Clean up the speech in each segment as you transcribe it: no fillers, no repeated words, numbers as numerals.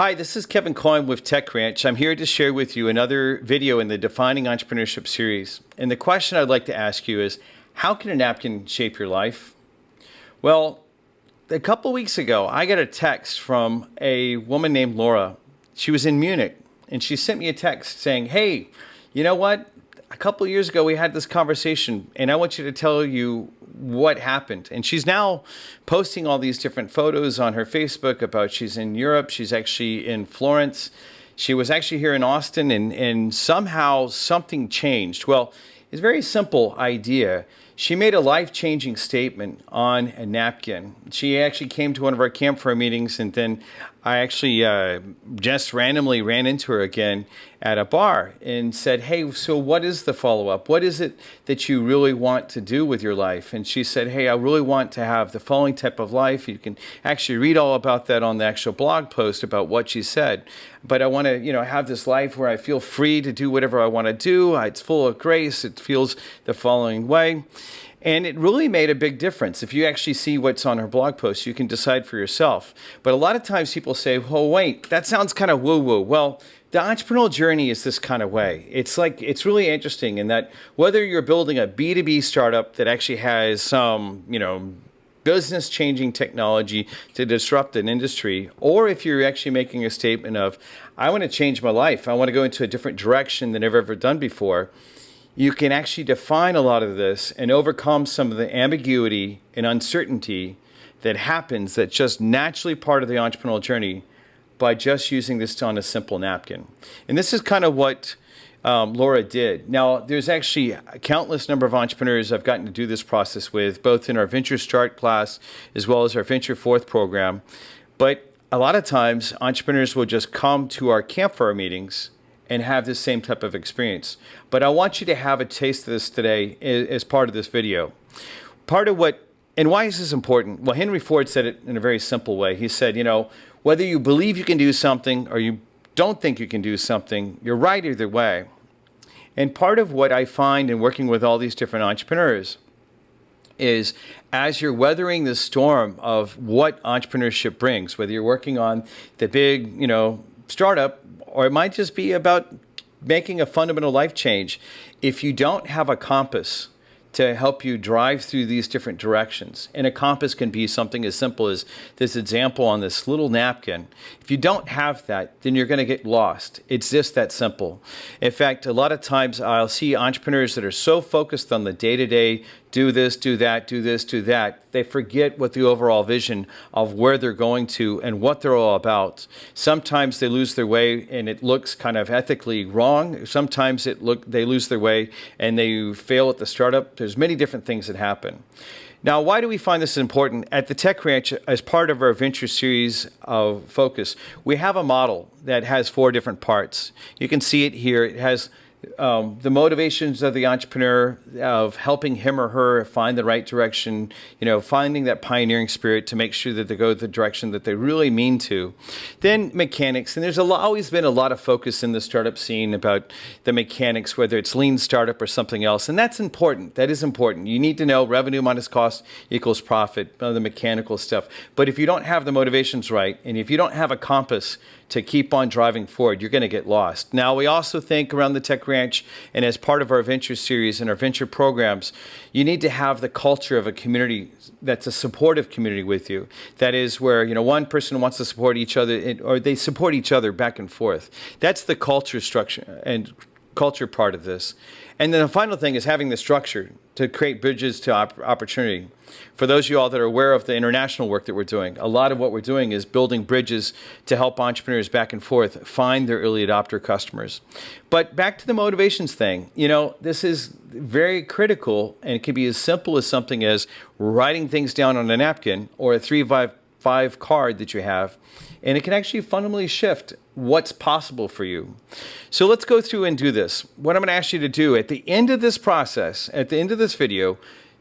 Hi, this is Kevin Koym with Tech Ranch. I'm here to share with you another video in the Defining Entrepreneurship series. And the question I'd like to ask you is, how can a napkin shape your life? Well, a couple weeks ago, I got a text from a woman named Laura. She was in Munich, and she sent me a text saying, hey, you know what? A couple years ago, we had this conversation, and I want you to tell you what happened. And she's now posting all these different photos on her Facebook about she's in Europe. She's actually in Florence. She was actually here in Austin, and somehow something changed. Well, it's a very simple idea. She made a life-changing statement on a napkin. She actually came to one of our campfire meetings, and then I actually just randomly ran into her again at a bar and said, hey, so what is the follow-up? What is it that you really want to do with your life? And she said, hey, I really want to have the following type of life. You can actually read all about that on the actual blog post about what she said. But I want to, have this life where I feel free to do whatever I want to do. It's full of grace. It feels the following way. And it really made a big difference. If you actually see what's on her blog post, you can decide for yourself. But a lot of times people say, oh, wait, that sounds kind of woo-woo. Well, the entrepreneurial journey is this kind of way. It's really interesting in that whether you're building a B2B startup that actually has some, business-changing technology to disrupt an industry, or if you're actually making a statement of, I want to change my life, I want to go into a different direction than I've ever done before, you can actually define a lot of this and overcome some of the ambiguity and uncertainty that happens that's just naturally part of the entrepreneurial journey by just using this on a simple napkin. And this is kind of what Laura did. Now, there's actually a countless number of entrepreneurs I've gotten to do this process with, both in our Venture Start class as well as our Venture Forth program. But a lot of times, entrepreneurs will just come to our campfire meetings and have this same type of experience. But I want you to have a taste of this today as part of this video. And why is this important? Well, Henry Ford said it in a very simple way. He said, whether you believe you can do something or you don't think you can do something, you're right either way. And part of what I find in working with all these different entrepreneurs is as you're weathering the storm of what entrepreneurship brings, whether you're working on the big, startup, or it might just be about making a fundamental life change. If you don't have a compass to help you drive through these different directions, and a compass can be something as simple as this example on this little napkin. If you don't have that, then you're going to get lost. It's just that simple. In fact, a lot of times I'll see entrepreneurs that are so focused on the day-to-day, do this, do that, do this, do that, they forget what the overall vision of where they're going to and what they're all about. Sometimes they lose their way and it looks kind of ethically wrong. Sometimes they lose their way and they fail at the startup. There's many different things that happen. Now, why do we find this important? At the Tech Ranch, as part of our venture series of focus, we have a model that has 4 different parts. You can see it here. It has the motivations of the entrepreneur, of helping him or her find the right direction, finding that pioneering spirit to make sure that they go the direction that they really mean to. Then mechanics, and there's always been a lot of focus in the startup scene about the mechanics, whether it's lean startup or something else, and that's important. That is important. You need to know revenue minus cost equals profit, the mechanical stuff. But if you don't have the motivations right, and if you don't have a compass to keep on driving forward, you're going to get lost. Now, we also think around the Tech Ranch, and as part of our venture series and our venture programs, you need to have the culture of a community that's a supportive community with you. That is where, one person wants to support each other, or they support each other back and forth. That's the culture structure and culture part of this. And then the final thing is having the structure to create bridges to opportunity. For those of you all that are aware of the international work that we're doing, a lot of what we're doing is building bridges to help entrepreneurs back and forth find their early adopter customers. But back to the motivations thing, this is very critical, and it can be as simple as something as writing things down on a napkin or a 3x5 card that you have, and it can actually fundamentally shift what's possible for you. So let's go through and do this. What I'm going to ask you to do at the end of this process, at the end of this video,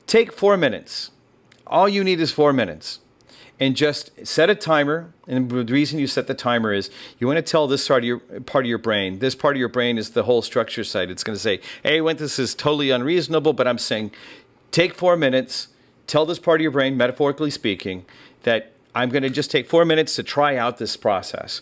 take 4 minutes. All you need is 4 minutes. And just set a timer. And the reason you set the timer is you want to tell this part of your brain. This part of your brain is the whole structure side. It's going to say, hey, this is totally unreasonable, but I'm saying take 4 minutes, tell this part of your brain, metaphorically speaking, that I'm going to just take 4 minutes to try out this process.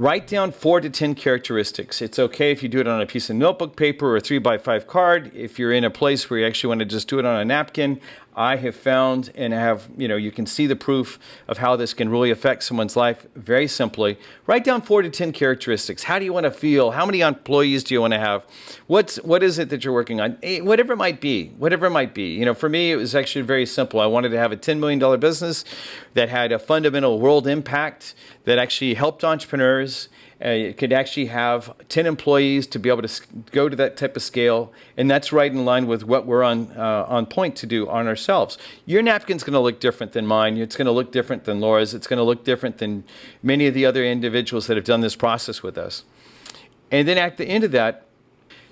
Write down 4 to 10 characteristics. It's okay if you do it on a piece of notebook paper or a 3x5 card. If you're in a place where you actually want to just do it on a napkin, I have found and have, you can see the proof of how this can really affect someone's life very simply. Write down 4 to 10 characteristics. How do you want to feel? How many employees do you want to have? What is it that you're working on? Whatever it might be, for me, it was actually very simple. I wanted to have a $10 million business that had a fundamental world impact, that actually helped entrepreneurs. It could actually have 10 employees to be able to go to that type of scale, and that's right in line with what we're on point to do on ourselves. Your napkin's going to look different than mine. It's going to look different than Laura's. It's going to look different than many of the other individuals that have done this process with us. And then at the end of that,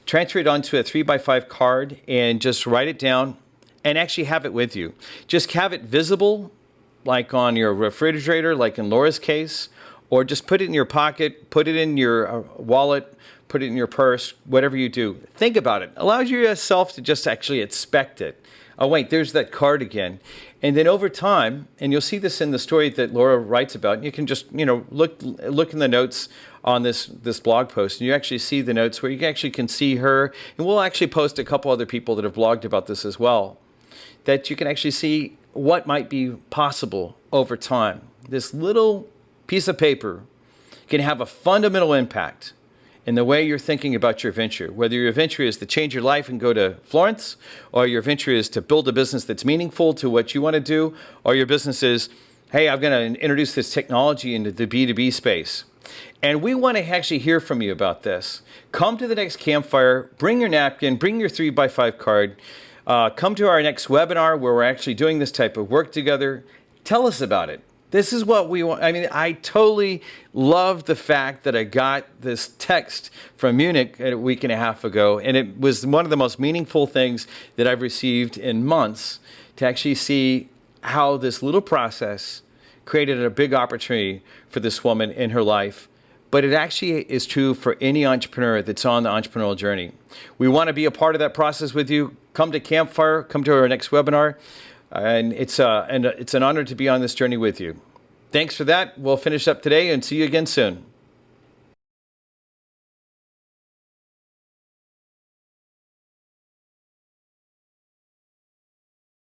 transfer it onto a 3x5 card and just write it down and actually have it with you. Just have it visible, like on your refrigerator, like in Laura's case, or just put it in your pocket, put it in your wallet, put it in your purse, whatever you do. Think about it. Allows yourself to just actually inspect it. Oh, wait, there's that card again. And then over time, and you'll see this in the story that Laura writes about, you can just, look in the notes on this blog post, and you actually see the notes where you actually can see her. And we'll actually post a couple other people that have blogged about this as well, that you can actually see what might be possible over time. This little piece of paper can have a fundamental impact in the way you're thinking about your venture. Whether your venture is to change your life and go to Florence, or your venture is to build a business that's meaningful to what you want to do, or your business is, hey, I'm going to introduce this technology into the B2B space. And we want to actually hear from you about this. Come to the next campfire, bring your napkin, bring your 3x5 card, come to our next webinar where we're actually doing this type of work together. Tell us about it. This is what we want. I mean, I totally love the fact that I got this text from Munich a week and a half ago, and it was one of the most meaningful things that I've received in months, to actually see how this little process created a big opportunity for this woman in her life. But it actually is true for any entrepreneur that's on the entrepreneurial journey. We want to be a part of that process with you. Come to Campfire, come to our next webinar. And it's an honor to be on this journey with you. Thanks for that. We'll finish up today and see you again soon.